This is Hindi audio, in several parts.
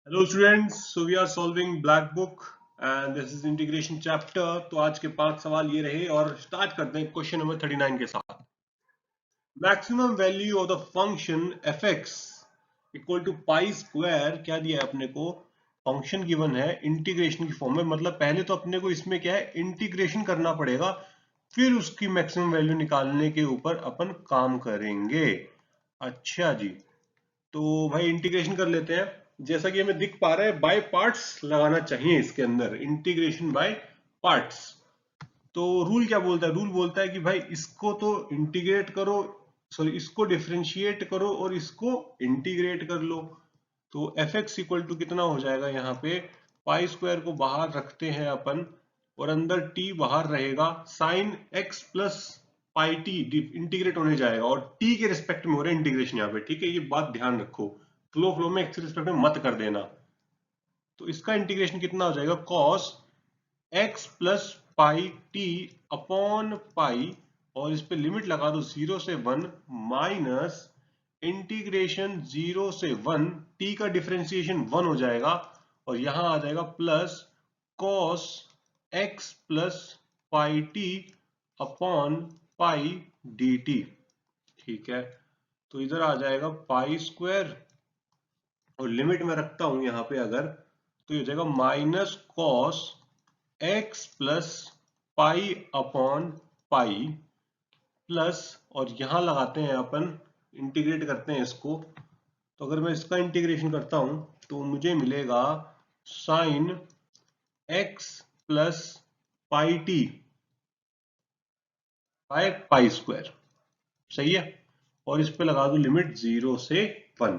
Hello students, so we are solving black book and this is integration chapter। तो आज के 5 सवाल ये रहे और स्टार्ट करते हैं क्वेश्चन नंबर 39 के साथ। Maximum value of the function fx equal to pi square क्या दिया है अपने को, फंक्शन गिवन है इंटीग्रेशन की फॉर्म में। मतलब पहले तो अपने को इसमें क्या है, इंटीग्रेशन करना पड़ेगा, फिर उसकी मैक्सिमम वैल्यू निकालने के ऊपर अपन काम करेंगे। अच्छा जी, तो भाई इंटीग्रेशन कर लेते हैं। जैसा कि हमें दिख पा रहा है बाय पार्ट्स लगाना चाहिए इसके अंदर, इंटीग्रेशन बाय पार्ट्स। तो रूल क्या बोलता है, रूल बोलता है कि भाई इसको तो इंटीग्रेट करो, सॉरी इसको डिफरेंशिएट करो और इसको इंटीग्रेट कर लो। तो एफ एक्स इक्वल टू कितना हो जाएगा, यहाँ पे पाई स्क्वायर को बाहर रखते हैं अपन और अंदर टी बाहर रहेगा, sine x plus pi T integrate होने जाएगा और टी के रिस्पेक्ट में हो रहा है इंटीग्रेशन यहाँ पे, ठीक है। ये बात ध्यान रखो, फ्लो फ्लो में एक्स के रिस्पेक्ट में मत कर देना। तो इसका इंटीग्रेशन कितना हो जाएगा, cos x plus pi T upon pi, और इस पे लिमिट लगा दो 0 से 1 माइनस इंटीग्रेशन 0 से 1, टी का डिफरेंशिएशन 1 हो जाएगा और यहां आ जाएगा plus cos x plus pi T upon pi D T, ठीक है। तो इधर आ जाएगा पाई स्क्वायर और लिमिट में रखता हूं यहां पे अगर, तो ये हो जाएगा minus cos x plus pi upon pi plus, और यहां लगाते हैं अपन, इंटीग्रेट करते हैं इसको। तो अगर मैं इसका इंटीग्रेशन करता हूं तो मुझे मिलेगा sine x plus pi T by pi square, सही है। और इस पे लगा दो लिमिट 0 से 1।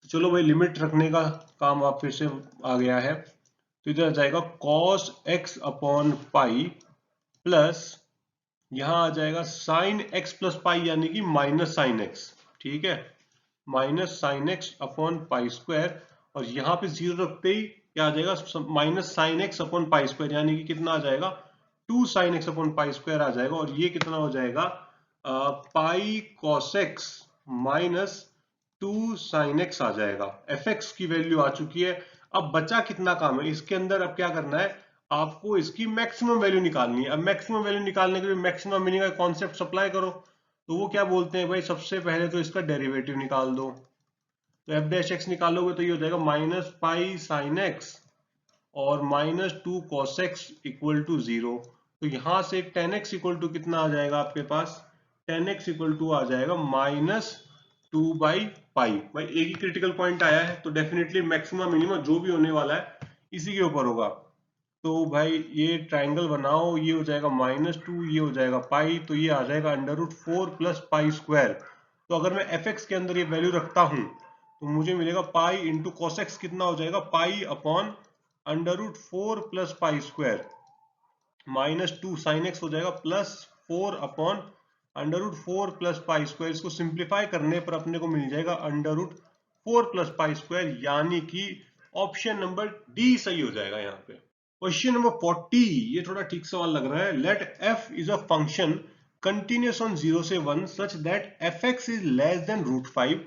तो चलो भाई लिमिट रखने का काम आप फिर से आ गया है। तो इधर आ जाएगा cos x upon pi plus, यहां आ जाएगा साइन x प्लस पाई यानी कि माइनस साइन x, ठीक है, minus sine x upon pi square. और यहां पे जीरो रखते ही क्या आ जाएगा, minus sine x upon pi square, यानी कि कितना आ जाएगा, 2 sine x upon pi square आ जाएगा। और ये कितना हो जाएगा, pi cos x minus 2 sine x आ जाएगा। एफ एक्स की वैल्यू आ चुकी है। अब बचा कितना काम है इसके अंदर, अब क्या करना है, आपको इसकी मैक्सिमम वैल्यू निकालनी है। अब मैक्सिमम वैल्यू निकालने के लिए मैक्सिमम मीनिंग का कॉन्सेप्ट अप्लाई करो। तो वो क्या बोलते हैं भाई, सबसे पहले तो इसका डेरिवेटिव निकाल दो। तो एफ डैश एक्स निकालोगे तो ये हो जाएगा माइनस पाई साइन एक्स और minus 2 cos x equal to 0। तो यहां से टेन एक्स इक्वल टू कितना आ जाएगा आपके पास, टेन एक्स इक्वल टू आ जाएगा माइनस 2 बाई पाई। भाई एक ही क्रिटिकल पॉइंट आया है तो डेफिनेटली मैक्सिमम मिनिमम जो भी होने वाला है इसी के ऊपर होगा। तो भाई ये ट्राइंगल बनाओ, ये हो जाएगा -2, ये हो जाएगा पाई, तो ये आ जाएगा √4 प्लस पाई स्क्वायर। तो अगर मैं एफ एक्स के अंदर ये वैल्यू रखता हूं तो मुझे मिलेगा पाई इंटू कॉस एक्स कितना हो जाएगा, pi upon √4 plus pi square, -2 sine x हो जाएगा plus 4 upon √4 plus pi square. इसको सिंप्लीफाई करने पर अपने को मिल जाएगा √4 प्लस पाई स्क्वायर, यानी कि ऑप्शन नंबर डी सही हो जाएगा यहाँ पे। क्वेश्चन नंबर 40, ये थोड़ा ठीक सवाल लग रहा है। Let f is a function continuous on 0 से 1 such that fx is less than √5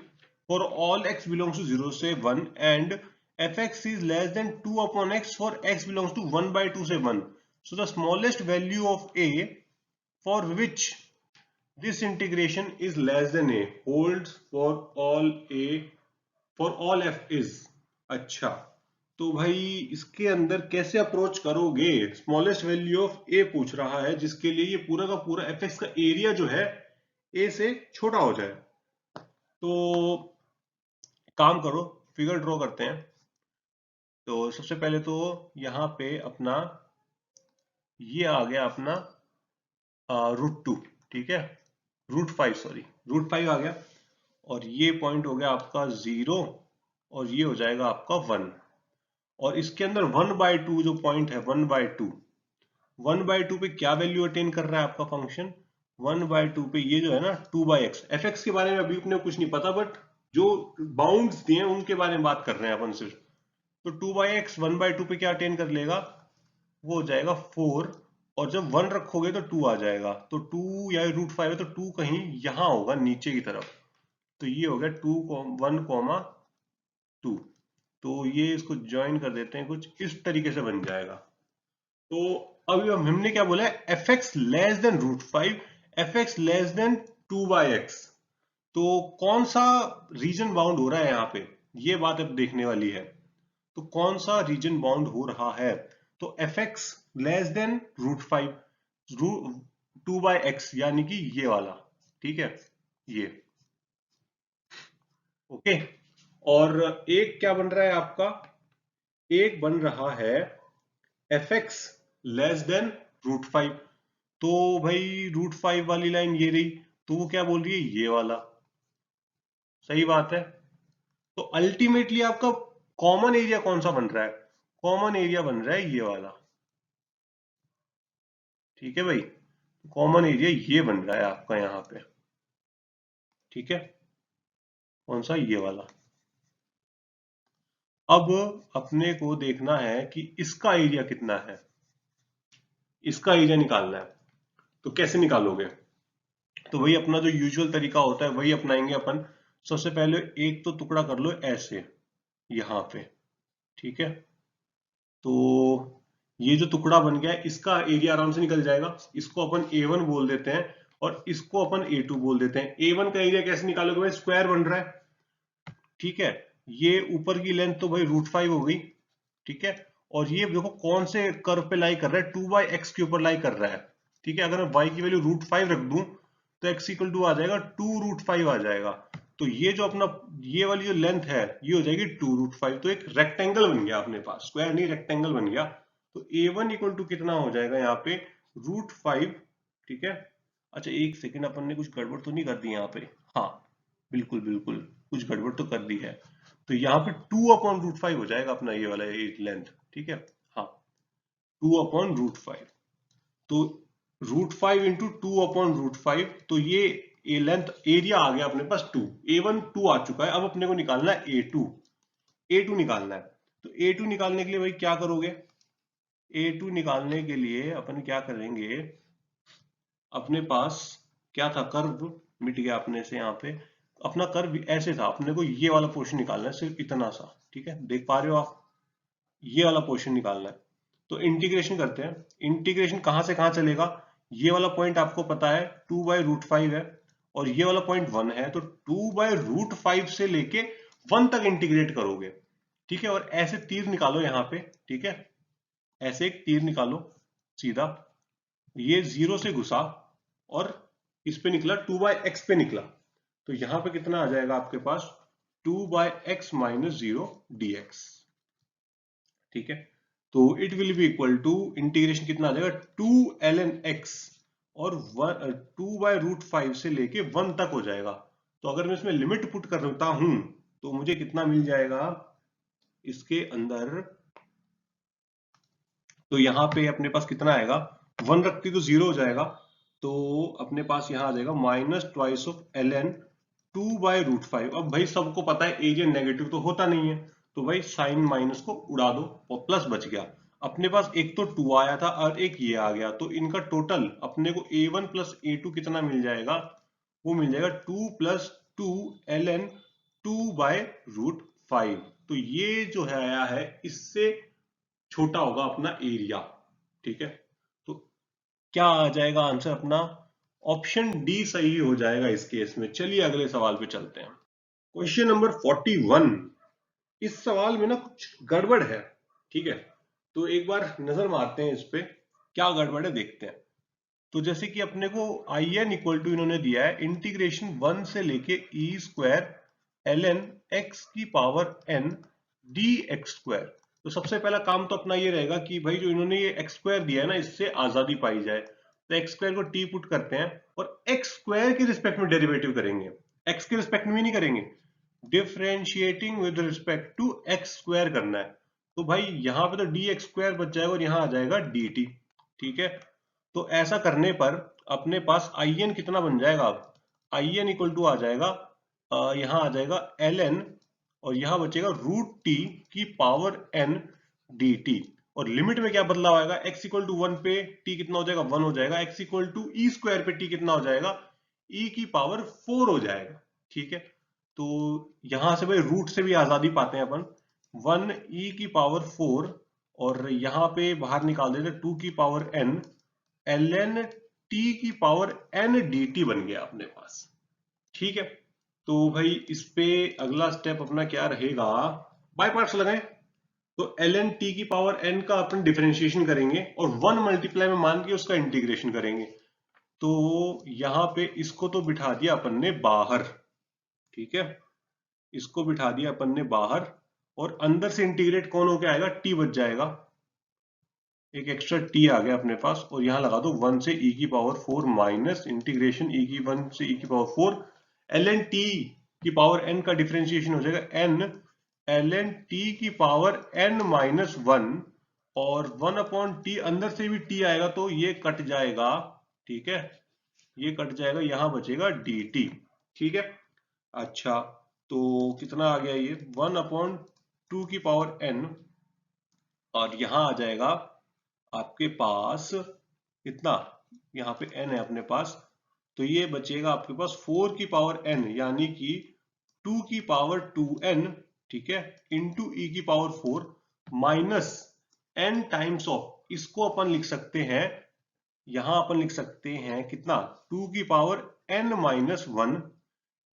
for all x belongs to 0 से 1 and fx is less than 2 upon x for x belongs to 1/2 से 1। So the smallest value of a for which this integration is less than a holds for all a for all f is. अच्छा, तो भाई इसके अंदर कैसे अप्रोच करोगे, स्मॉलेस्ट वैल्यू ऑफ ए पूछ रहा है जिसके लिए ये पूरा का पूरा एफ एक्स का एरिया जो है ए से छोटा हो जाए। तो काम करो, फिगर ड्रॉ करते हैं। तो सबसे पहले तो यहाँ पे अपना ये आ गया अपना √2, ठीक है, √5 सॉरी, √5 आ गया। और ये पॉइंट हो गया आपका 0 और ये हो जाएगा आपका 1। और इसके अंदर 1/2 जो पॉइंट है 1/2, 1/2 पे क्या वैल्यू अटेन कर रहा है आपका फंक्शन, 1/2 पे ये जो है ना 2/x। एफ एक्स के बारे में अभी अपने कुछ नहीं पता, बट जो बाउंड्स दिए हैं उनके बारे में बात कर रहे हैं अपन सिर्फ। तो 2/x 1/2 पे क्या अटेन कर लेगा, वो हो जाएगा 4। और जब 1 रखोगे तो 2 आ जाएगा, तो 2 या √5 है तो 2 कहीं यहां होगा नीचे की तरफ। तो ये हो गया 1, 2। तो ये इसको ज्वाइन कर देते हैं, कुछ इस तरीके से बन जाएगा। तो अभी हमने क्या बोला है, F x less than √5, F x less than 2/x। तो कौन सा रीजन बाउंड हो रहा है यहाँ पे, ये बात अब देखने वाली है। तो कौन सा रीजन बाउंड हो रहा है, तो F x less than √5, 2/x यानी कि ये वाला, ठीक है, ये ओके। और एक क्या बन रहा है आपका, एक बन रहा है एफ एक्स लेस देन √5। तो भाई √5 वाली लाइन ये रही, तो वो क्या बोल रही है, ये वाला, सही बात है। तो अल्टीमेटली आपका कॉमन एरिया कौन सा बन रहा है, कॉमन एरिया बन रहा है ये वाला, ठीक है भाई। कॉमन एरिया ये बन रहा है आपका यहाँ पे, ठीक है, कौन सा, ये वाला। अब अपने को देखना है कि इसका एरिया कितना है, इसका एरिया निकालना है। तो कैसे निकालोगे, तो वही अपना जो यूजुअल तरीका होता है वही अपनाएंगे अपन। सबसे पहले एक तो टुकड़ा कर लो ऐसे यहाँ पे, ठीक है। तो ये जो टुकड़ा बन गया है इसका एरिया आराम से निकल जाएगा। इसको अपन A1 बोल देते हैं और इसको अपन A2 बोल देते हैं। A1 का एरिया कैसे निकालोगे भाई, स्क्वायर बन रहा है, ठीक है। ये ऊपर की लेंथ तो भाई √5 हो गई, ठीक है। और ये देखो कौन से कर्व पे लाई कर रहा है, 2/x के ऊपर लाई कर रहा है, ठीक है। अगर मैं y की वैल्यू √5 रख दूं तो x इक्वल टू आ जाएगा 2√5 आ जाएगा। तो ये जो अपना ये वाली जो लेंथ है ये हो जाएगी 2√5। तो एक रेक्टेंगल बन गया अपने पास, स्क्वायर नहीं रेक्टेंगल बन गया। तो A1 इक्वल टू कितना हो जाएगा यहाँ पे, √5, ठीक है। अच्छा एक सेकेंड, अपन ने कुछ गड़बड़ तो नहीं कर दी यहाँ पे, हाँ बिल्कुल बिल्कुल कुछ गड़बड़ तो कर दी है। तो यहाँ पे 2/√5 हो जाएगा अपना ये वाला लेंथ, ठीक है, हाँ 2/√5। तो √5 इंटू 2/√5, तो ये लेंथ एरिया आ गया अपने पास 2। A1 2 आ चुका है, अब अपने को निकालना है A2 निकालना है। तो A2 निकालने के लिए भाई क्या करोगे, A2 निकालने के लिए अपन क्या करेंगे, अपने पास क्या था, कर्व मिट गया अपने से यहाँ पे। अपना कर्व ऐसे था, अपने को ये वाला पोर्शन निकालना है, सिर्फ इतना सा, ठीक है, देख पा रहे हो आप, ये वाला पोर्शन निकालना है। तो इंटीग्रेशन करते हैं, इंटीग्रेशन कहां से कहां चलेगा, ये वाला पॉइंट आपको पता है 2/√5 है और ये वाला पॉइंट 1 है, तो 2/√5 से लेके 1 तक इंटीग्रेट करोगे, ठीक है। और ऐसे तीर निकालो यहाँ पे, ठीक है, ऐसे एक तीर निकालो सीधा, ये 0 से घुसा और इस पे निकला 2/x पे निकला। तो यहां पे कितना आ जाएगा आपके पास, 2/x - 0 dx, ठीक है। तो it will be equal to integration कितना आ जाएगा, 2ln x और 2/√5 से लेके 1 तक हो जाएगा। तो अगर मैं इसमें लिमिट पुट करता हूं तो मुझे कितना मिल जाएगा इसके अंदर, तो यहाँ पे अपने पास कितना आएगा, 1 रखती तो 0 हो जाएगा। तो अपने पास यहाँ आ जाएगा -2/ln 2/√5। अब भाई सबको पता है एरिया नेगेटिव तो होता नहीं है, तो भाई साइन माइनस को उड़ा दो और प्लस बच गया। अपने पास एक तो 2 आया था और एक ये आ गया, तो इनका टोटल अपने को A1 + A2 कितना मिल जाएगा, वो मिल जाएगा 2 + 2ln 2/√5। तो ये जो है आया है इससे छोटा होगा अपना एरिया, ठीक है। तो क्या आ जाएगा आंसर अपना, ऑप्शन डी सही हो जाएगा इस केस में। चलिए अगले सवाल पे चलते हैं। Question number 41। इस सवाल में ना कुछ गड़बड़ है, ठीक है। तो एक बार नजर मारते हैं इस पे, क्या गड़बड़ है देखते हैं। तो जैसे कि अपने को in इक्वल टू इन्होंने दिया है इंटीग्रेशन 1 से लेके e² ln x⁴n dx²। तो सबसे पहला काम तो अपना ये रहेगा कि भाई जो इन्होंने ये x² दिया है ना, इससे आजादी पाई जाए। तो x² को t पुट करते हैं और x² के रिस्पेक्ट में डेरिवेटिव करेंगे, x के रिस्पेक्ट में नहीं करेंगे, differentiating with respect to x² करना है। तो भाई यहाँ पे तो dx² बच जाएगा और यहाँ आ जाएगा dt, ठीक है। तो ऐसा करने पर अपने पास in कितना बन जाएगा, अब in इक्वल टू आ जाएगा यहाँ आ जाएगा ln और यहाँ बचेगा √t⁴n dt। और लिमिट में क्या बदलाव आएगा, x इक्वल टू 1 पे t कितना हो जाएगा, 1 हो जाएगा। x इक्वल टू e² पे t कितना हो जाएगा, e⁴ हो जाएगा, ठीक है। तो यहां से भाई रूट से भी आजादी पाते हैं अपन, 1e⁴ और यहाँ पे बाहर निकाल देते 2n ln t⁴n dt बन गया अपने पास। ठीक है, तो भाई इस पे अगला स्टेप अपना क्या रहेगा, बाय पार्ट्स लगाएं। तो ln t⁴n का अपन डिफरेंशिएशन करेंगे और 1 मल्टीप्लाई में मान के उसका इंटीग्रेशन करेंगे। तो यहाँ पे इसको तो बिठा दिया अपन ने बाहर, ठीक है, इसको बिठा दिया अपन ने बाहर और अंदर से इंटीग्रेट कौन होके आएगा, t बच जाएगा, एक एक्स्ट्रा t आ गया अपने पास और यहां लगा दो 1 से e⁴ माइनस इंटीग्रेशन e⁴ से e⁴ ln t⁴n का डिफरेंशिएशन हो जाएगा n ln t⁴n माइनस 1 और 1/t अंदर से भी t आएगा तो ये कट जाएगा, ठीक है, ये कट जाएगा, यहां बचेगा dt। ठीक है, अच्छा तो कितना आ गया ये 1/2n और यहां आ जाएगा आपके पास कितना, यहाँ पे n है अपने पास, तो ये बचेगा आपके पास 4n यानी कि 2n, ठीक है, into e⁴ minus n times of, इसको अपन लिख सकते हैं, यहां अपन लिख सकते हैं कितना 2n minus 1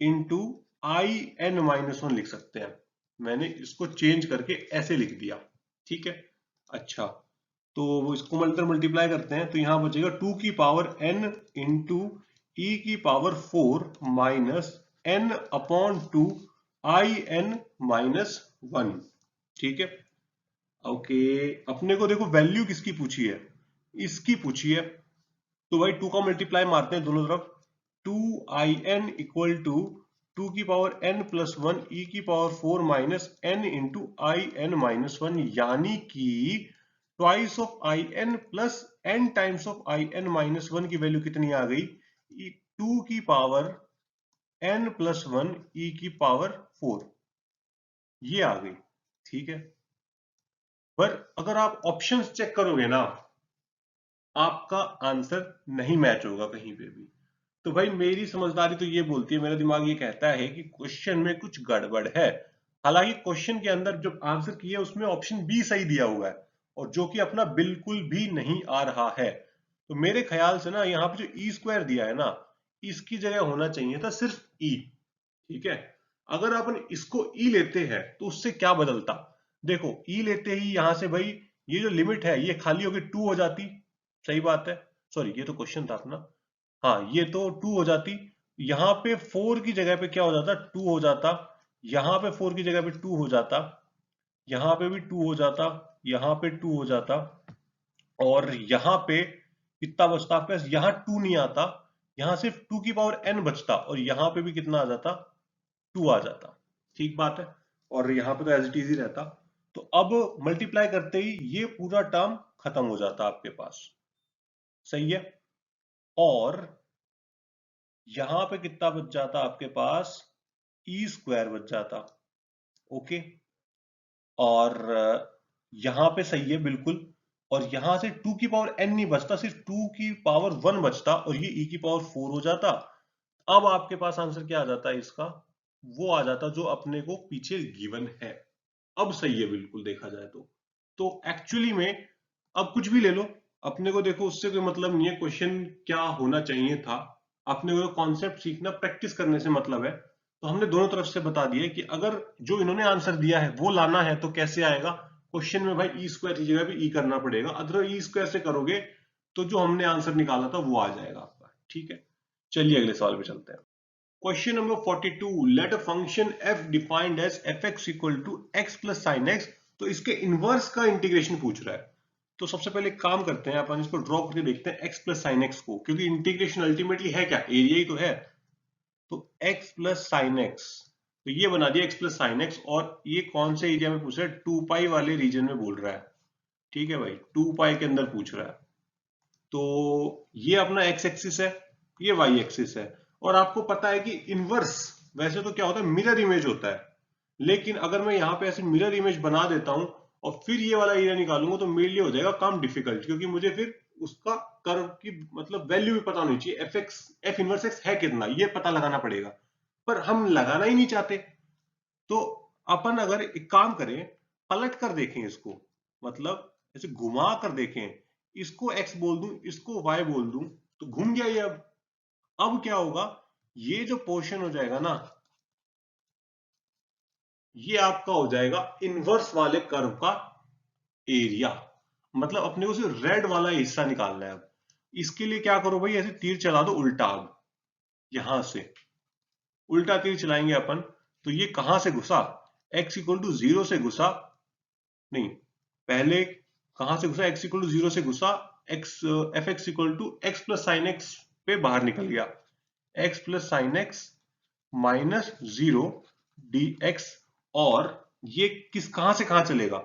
into in minus 1 लिख सकते हैं। मैंने इसको चेंज करके ऐसे लिख दिया, ठीक है। अच्छा तो वो इसको मल्टीप्लाई करते हैं तो यहां बचेगा 2n into e⁴ minus n/2 in minus 1, ठीक है। ओके, अपने को देखो वैल्यू किसकी पूछी है, इसकी पूछी है, तो भाई 2 का मल्टीप्लाई मारते हैं दोनों तरफ, 2in equal to 2n plus 1 e⁴ minus n into in minus 1 यानी कि twice of in plus n times of in minus 1 की वैल्यू कितनी आ गई, 2n प्लस 1 e⁴ ये आ गई, ठीक है। पर अगर आप ऑप्शंस चेक करोगे ना, आपका आंसर नहीं मैच होगा कहीं पे भी। तो भाई मेरी समझदारी तो ये बोलती है, मेरा दिमाग ये कहता है कि क्वेश्चन में कुछ गड़बड़ है। हालांकि क्वेश्चन के अंदर जो आंसर किया उसमें ऑप्शन बी सही दिया हुआ है और जो कि अपना बिल्कुल भी नहीं आ रहा है। तो मेरे ख्याल से ना यहाँ पे जो e² दिया है ना, इसकी जगह होना चाहिए था सिर्फ e, ठीक है। अगर अपन इसको e लेते हैं तो उससे क्या बदलता, देखो e लेते ही यहां से भाई ये जो लिमिट है ये खाली होकर 2 हो जाती, सही बात है, सॉरी ये तो क्वेश्चन था अपना, हाँ ये तो 2 हो जाती, यहाँ पे 4 की जगह पे क्या हो जाता, 2 हो जाता, यहाँ पे 4 की जगह पे 2 हो जाता, यहाँ पे भी 2 हो जाता, यहाँ पे 2 हो जाता और यहाँ पे कितना बचता आपके पास, यहाँ 2 नहीं आता, यहाँ सिर्फ 2n बचता और यहाँ पे भी कितना आ जाता, 2 आ जाता, ठीक बात है। और यहाँ पे तो एज इट इज ही रहता, तो अब मल्टीप्लाई करते ही ये पूरा टर्म खत्म हो जाता आपके पास, सही है। और यहां पे कितना बच जाता आपके पास, e² बच जाता, ओके। और यहां पे सही है बिल्कुल, और यहां से 2n नहीं बचता, सिर्फ 2⁴ बचता और ये e⁴ हो जाता। अब आपके पास आंसर क्या आ जाता है इसका, वो आ जाता जो अपने को पीछे गिवन है। अब सही है बिल्कुल देखा जाए तो एक्चुअली में अब कुछ भी ले लो, अपने को देखो उससे कोई मतलब नहीं है क्वेश्चन क्या होना चाहिए था, अपने को कॉन्सेप्ट सीखना प्रैक्टिस करने से मतलब है। तो हमने दोनों तरफ से बता दिया कि अगर जो इन्होंने आंसर दिया है वो लाना है तो कैसे आएगा, क्वेश्चन में भाई e² की जगह भी e करना पड़ेगा, अदर e² से करोगे तो जो हमने आंसर निकाला था वो आ जाएगा आपका, ठीक है। चलिए अगले सवाल पे चलते हैं। Question number 42, let a function f defined as fx equal to x plus sine x, तो इसके इनवर्स का इंटीग्रेशन पूछ रहा है। तो सबसे पहले एक काम करते हैं, अपन इसको ड्रॉ करके देखते हैं x प्लस साइन x को, क्योंकि इंटीग्रेशन अल्टीमेटली है क्या, एरिया ही तो है। तो x प्लस साइन x, तो ये बना दिया x प्लस साइन x, और ये कौन से एरिया में पूछ रहा है, 2π वाले रीजन में बोल रहा है, ठीक है भाई, 2π के अंदर पूछ रहा है। तो ये अपना x एक्सिस है, ये y एक्सिस है, और आपको पता है कि इनवर्स वैसे तो क्या होता है, मिरर इमेज होता है, लेकिन अगर मैं यहाँ पे ऐसे मिरर इमेज बना देता हूं और फिर ये वाला एरिया निकालूंगा तो मेरे लिए हो जाएगा काम डिफिकल्ट, क्योंकि मुझे फिर उसका कर्व की मतलब वैल्यू भी पता होनी चाहिए, f इनवर्स x है कितना ये पता लगाना पड़ेगा, पर हम लगाना ही नहीं चाहते। तो अपन अगर एक काम करें, पलट कर देखें इसको, मतलब ऐसे घुमा कर देखें, इसको x बोल दूं, इसको y बोल दूं, तो घूम गया ये। अब क्या होगा, ये जो पोर्शन हो जाएगा ना, ये आपका हो जाएगा इनवर्स वाले कर्व का एरिया। मतलब अपने को सिर्फ रेड वाला हिस्सा निकालना है। अब इसके लिए क्या करो भाई, ऐसे तीर चला दो उल्टा। अब यहां से उल्टा तीर चलाएंगे अपन, तो ये कहां से घुसा, x इक्वल टू 0 से घुसा, नहीं, पहले कहां से घुसा, x इक्वल टू 0 से घुसा, x f x equal to x plus sine x पे बाहर निकल गया, x plus sine x minus 0 dx। और ये कहां से कहां चलेगा,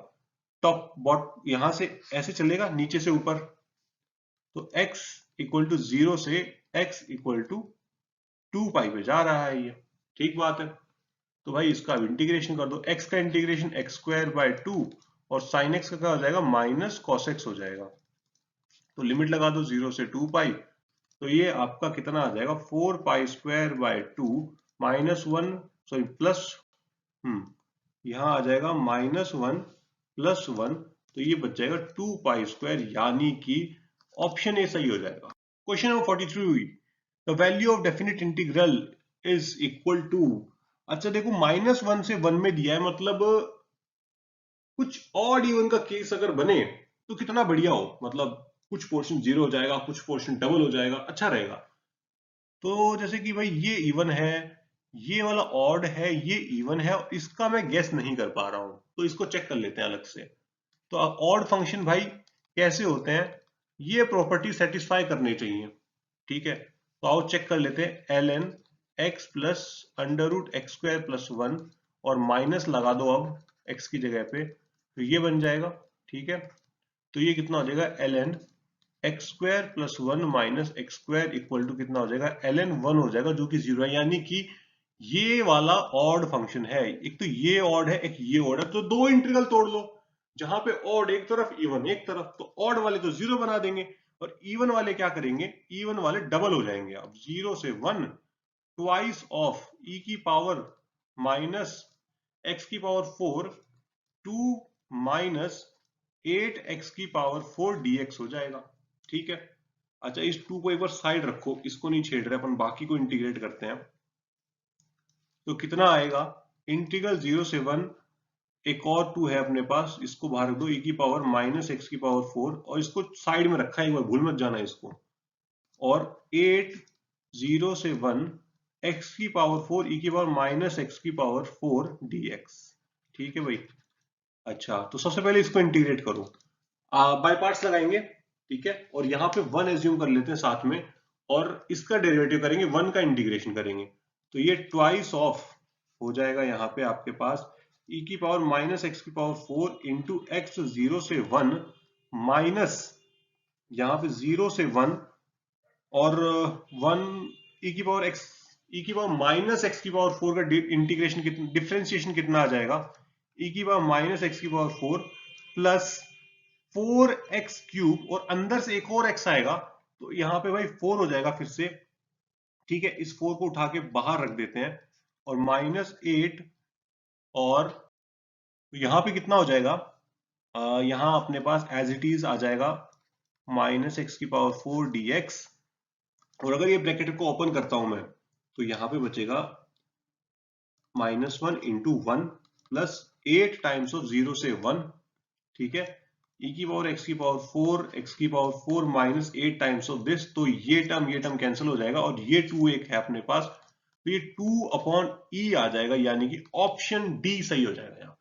टॉप बॉट यहां से ऐसे चलेगा नीचे से ऊपर, तो x इक्वल टू 0 से x इक्वल टू 2 पाई पे जा रहा है ये। ठीक बात है। तो भाई इसका इंटीग्रेशन कर दो, x का इंटीग्रेशन एक्स स्क्वायर बाय 2 और साइन एक्स का क्या हो जाएगा, माइनस कॉस एक्स हो जाएगा। तो लिमिट लगा दो 0 से 2 पाई, तो ये आपका कितना आ जाएगा, 4 pi square by 2 minus 1, sorry plus, यहां आ जाएगा माइनस 1 प्लस 1, तो ये बच जाएगा 2 पाई स्क्वायर, यानी कि ऑप्शन ए सही हो जाएगा। Question number 43, the value of definite integral is equal to, अच्छा देखो -1 से 1 में दिया है, मतलब कुछ ऑड इवन का केस अगर बने तो कितना बढ़िया हो, मतलब कुछ पोर्शन 0 हो जाएगा, कुछ पोर्शन डबल हो जाएगा, अच्छा रहेगा। तो जैसे कि भाई ये इवन है, ये वाला ऑड है, ये इवन है, इसका मैं गेस नहीं कर पा रहा हूं, तो इसको चेक कर लेते हैं अलग से। तो ऑड फंक्शन भाई कैसे होते हैं, ये प्रॉपर्टी सेटिस्फाई करनी चाहिए। ठीक है, तो आओ चेक कर लेते हैं, ln x plus under root x square plus 1 और माइनस लगा दो अब x की जगह पे, तो ये बन जाएगा। ठीक है, तो ये कितना हो जाएगा, ln x square plus 1 minus x square equal to कितना हो जाएगा, ln 1 हो जाएगा, जो कि 0 है, यानी कि ये वाला ऑड फंक्शन है। एक तो ये ऑड है, एक ये ऑड है, तो दो इंटीग्रल तोड़ लो, जहां पे ऑड एक तरफ, इवन एक तरफ, तो ऑड वाले तो 0 बना देंगे और इवन वाले क्या करेंगे, इवन वाले डबल हो जाएंगे। अब 0 से 1 ट्वाइस ऑफ e की पावर माइनस एक्स की पावर 4 2 माइनस 8x की पावर 4 dx हो जाएगा। ठीक है, अच्छा इस 2 को एक बार साइड रखो, इसको नहीं छेड़ रहे अपन, बाकी को इंटीग्रेट करते हैं। तो कितना आएगा, इंटीग्रल 0 से 1, एक और 2 है अपने पास, इसको बाहर रख दो, e की पावर माइनस एक्स की पावर 4, और इसको साइड में रखा है, एक बार भूल मत जाना इसको, और 8 0 से 1 x की पावर 4 e की पावर माइनस एक्स की पावर 4 dx। ठीक है भाई, अच्छा तो सबसे पहले इसको इंटीग्रेट करो, बाय पार्ट्स लगाएंगे। ठीक है, और यहाँ पे 1 एज्यूम कर लेते हैं साथ में, और इसका डेरिवेटिव करेंगे, 1 का इंटीग्रेशन करेंगे, तो ये ट्वाइस ऑफ हो जाएगा यहाँ पे आपके पास e की पावर माइनस एक्स की पावर 4 इंटू एक्स 0 से 1 माइनस यहाँ पे 0 से 1 और 1 e की पावर x, e की पावर माइनस एक्स की पावर 4 का इंटीग्रेशन डिफरेंशिएशन कितना आ जाएगा, e की पावर माइनस एक्स की पावर 4 प्लस 4x क्यूब, और अंदर से एक और x आएगा, तो यहाँ पे भाई 4 हो जाएगा फिर से। ठीक है, इस 4 को उठा के बाहर रख देते हैं, और -8, और यहाँ पे कितना हो जाएगा, यहाँ अपने पास एज इट इज आ जाएगा माइनस एक्स की पावर 4 dx, और अगर ये ब्रैकेट को ओपन करता हूं मैं, तो यहाँ पे बचेगा -1 इंटू 1 प्लस 8 टाइम्स ऑफ 0 से 1। ठीक है, e की पावर x की पावर 4 x की power 4 minus 8 times of this, तो ये टर्म कैंसिल हो जाएगा, और ये 2 एक है अपने पास, तो ये 2 अपॉन e आ जाएगा, यानी कि ऑप्शन डी सही हो जाएगा यहाँ।